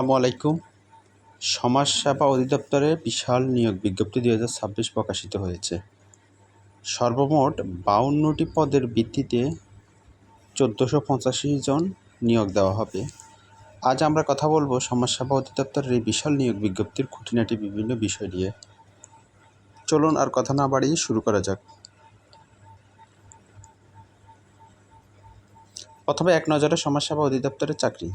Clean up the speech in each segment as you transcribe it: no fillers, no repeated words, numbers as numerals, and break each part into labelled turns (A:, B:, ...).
A: আসসালামু আলাইকুম। সমাজসেবা অধিদপ্তরে বিশাল নিয়োগ বিজ্ঞপ্তি ২০২৬ প্রকাশিত হয়েছে। সর্বমোট ৫২টি পদের ভিত্তিতে ১৪৮৫ জন নিয়োগ দেওয়া হবে। আজ আমরা কথা বলবো সমাজসেবা অধিদপ্তরের এই বিশাল নিয়োগ বিজ্ঞপ্তির খুঁটিনাটি বিভিন্ন বিষয় নিয়ে। চলুন আর কথা না বাড়িয়ে শুরু করা যাক। প্রথমে এক নজরে সমাজসেবা অধিদপ্তরের চাকরি।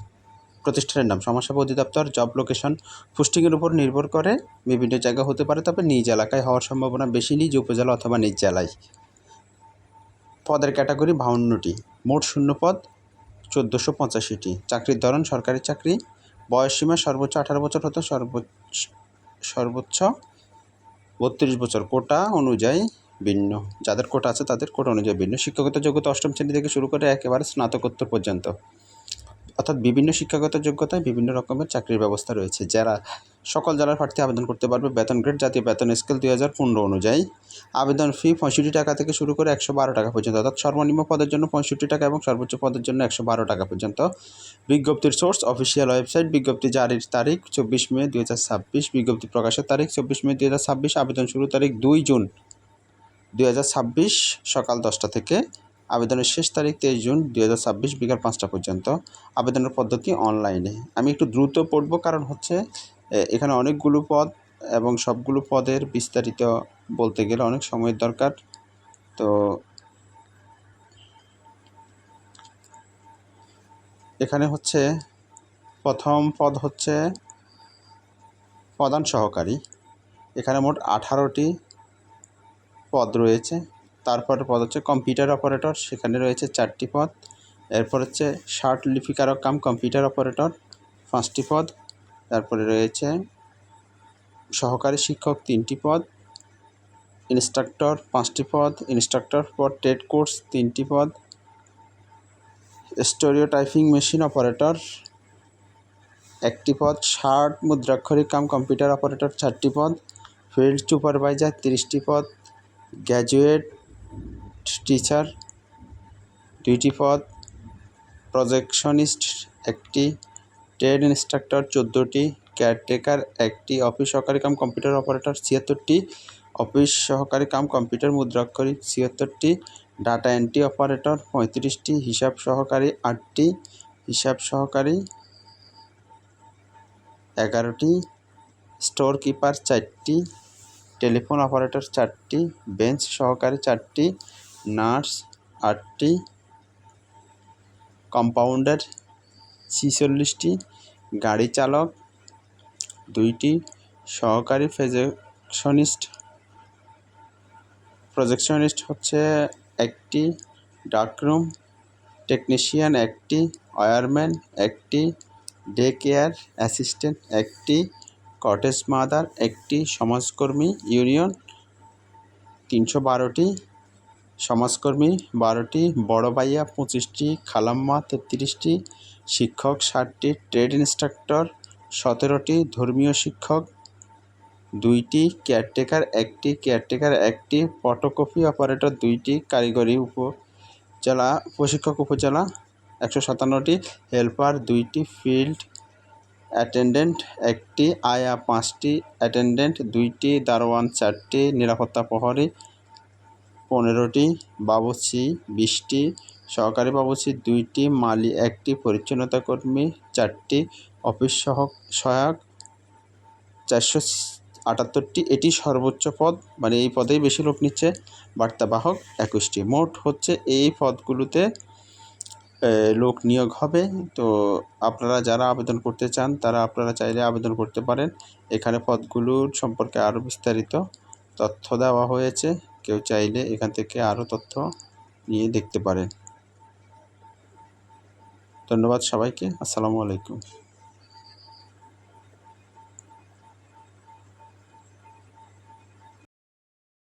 A: প্রতিষ্ঠানের নাম সমাজসেবা অধিদপ্তর। জব লোকেশন পোস্টিংয়ের উপর নির্ভর করে, বিভিন্ন জায়গা হতে পারে, তবে নিজ এলাকায় হওয়ার সম্ভাবনা বেশি, নিজ উপজেলা অথবা নিজ জেলায়। পদের ক্যাটাগরি ৫২টি, মোট শূন্য পদ ১৪৮৫টি। চাকরির ধরন সরকারি চাকরি। বয়সসীমা সর্বোচ্চ ১৮ বছর হতে সর্বোচ্চ ৩২ বছর। কোটা অনুযায়ী ভিন্ন, যাদের কোটা আছে তাদের কোটা অনুযায়ী ভিন্ন। শিক্ষাগত যোগ্যতা অষ্টম শ্রেণী থেকে শুরু করে একেবারে স্নাতকোত্তর পর্যন্ত, অর্থাৎ বিভিন্ন শিক্ষাগত যোগ্যতায় বিভিন্ন রকমের চাকরির ব্যবস্থা রয়েছে। যারা সকল জেলার প্রার্থী আবেদন করতে পারবে। বেতন গ্রেড জাতীয় বেতন স্কেল ২০১৫ অনুযায়ী। আবেদন ফি ৬৫ টাকা থেকে শুরু করে ১১২ টাকা পর্যন্ত, অর্থাৎ সর্বনিম্ন পদের জন্য ৬৫ টাকা এবং সর্বোচ্চ পদের জন্য ১১২ টাকা পর্যন্ত। বিজ্ঞপ্তির সোর্স অফিসিয়াল ওয়েবসাইট। বিজ্ঞপ্তি জারির তারিখ ২৪ মে ২০২৬। বিজ্ঞপ্তি প্রকাশের তারিখ ২৪ মে ২০২৬। আবেদন শুরু তারিখ ২ জুন ২০২৬ সকাল ১০টা থেকে। আবেদনের শেষ তারিখ ২৩ জুন ২০২৬ বিকাল ৫টা পর্যন্ত। আবেদনের পদ্ধতি অনলাইনে। আমি একটু দ্রুত পড়ব, কারণ হচ্ছে এখানে অনেকগুলো পদ এবং সবগুলো পদের বিস্তারিত বলতে গেলে অনেক সময়ের দরকার। তো এখানে হচ্ছে প্রথম পদ হচ্ছে প্রধান সহকারী। এখানে মোট ১৮টি পদ রয়েছে। তারপরে পদ হচ্ছে কম্পিউটার অপারেটর, সেখানে রয়েছে 4টি পদ। এরপর হচ্ছে শার্ট লিপিকারক কাম কম্পিউটার অপারেটর 5টি পদ। তারপরে রয়েছে সহকারী শিক্ষক 3টি পদ। ইনস্ট্রাক্টর 5টি পদ। ইনস্ট্রাক্টর ফর ট্রেড কোর্স 3টি পদ। স্টোরিও টাইপিং মেশিন অপারেটর 1টি পদ। শার্ট মুদ্রাক্ষরিক কাম কম্পিউটার অপারেটর 4টি পদ। ফিল্ড সুপারভাইজার 30টি পদ। গ্র্যাজুয়েট টিচার 2টি পদ। প্রজেকশনিস্ট 1টি। ট্রেড ইনস্ট্রাক্টর 14টি। কেয়ারটেকার 1টি। অফিস সহকারী কাম কম্পিউটার অপারেটর 76টি। অফিস সহকারী কাম কম্পিউটার মুদ্রাক্ষরিক 76টি। ডাটা এন্ট্রি অপারেটর 35টি। হিসাব সহকারী 8টি। হিসাব সহকারী 11টি। স্টোর কিপার 4টি। টেলিফোন অপারেটর 4টি। বেঞ্চ সহকারী 4টি। নার্স 8টি। কম্পাউন্ডার 46টি। গাড়ি চালক 2টি। সহকারী প্রজেকশনিস্ট হচ্ছে 1টি। ডার্করুম টেকনিশিয়ান 1টি। ওয়্যারম্যান 1টি। ডে কেয়ার অ্যাসিস্ট্যান্ট 1টি। কটেজ মাদার 1টি। সমাজকর্মী ইউনিয়ন 312টি। সমাজকর্মী 12টি। বড় ভাইয়া 25টি। খালাম্মা 33টি। শিক্ষক 60টি। Trade instructor 17টি। ধর্মীয় শিক্ষক 2টি। কেয়ারটেকার 1টি। কেয়ারটেকার 1টি। ফটোকপি অপারেটর 2টি। কারিগরি উপজেলা প্রশিক্ষক উপজেলা 157টি। হেল্পার 2টি। ফিল্ড অ্যাটেন্ডেন্ট 1টি। আয়া 5টি। অ্যাটেন্ডেন্ট 2টি। দারোয়ান 4টি। নিরাপত্তা প্রহরী 15টি। বাবুর্চি 20টি। সহকারী বাবুর্চি 2টি। মালি 1টি। পরিচ্ছন্নতা কর্মী 4টি। অফিস সহায়ক 478টি। এটি সর্বোচ্চ পদ, মানে এই পদেই বেশি লোক নিচ্ছে। বার্তাবাহক 21টি। মোট হচ্ছে এই পদগুলোতে লোক নিয়োগ হবে। তো আপনারা যারা আবেদন করতে চান তারা আপনারা চাইলে আবেদন করতে পারেন। এখানে পদগুলোর সম্পর্কে আরও বিস্তারিত তথ্য দেওয়া হয়েছে, কেউ চাইলে এখান থেকে আরও তথ্য নিয়ে দেখতে পারেন। ধন্যবাদ সবাইকে। আসসালামু আলাইকুম।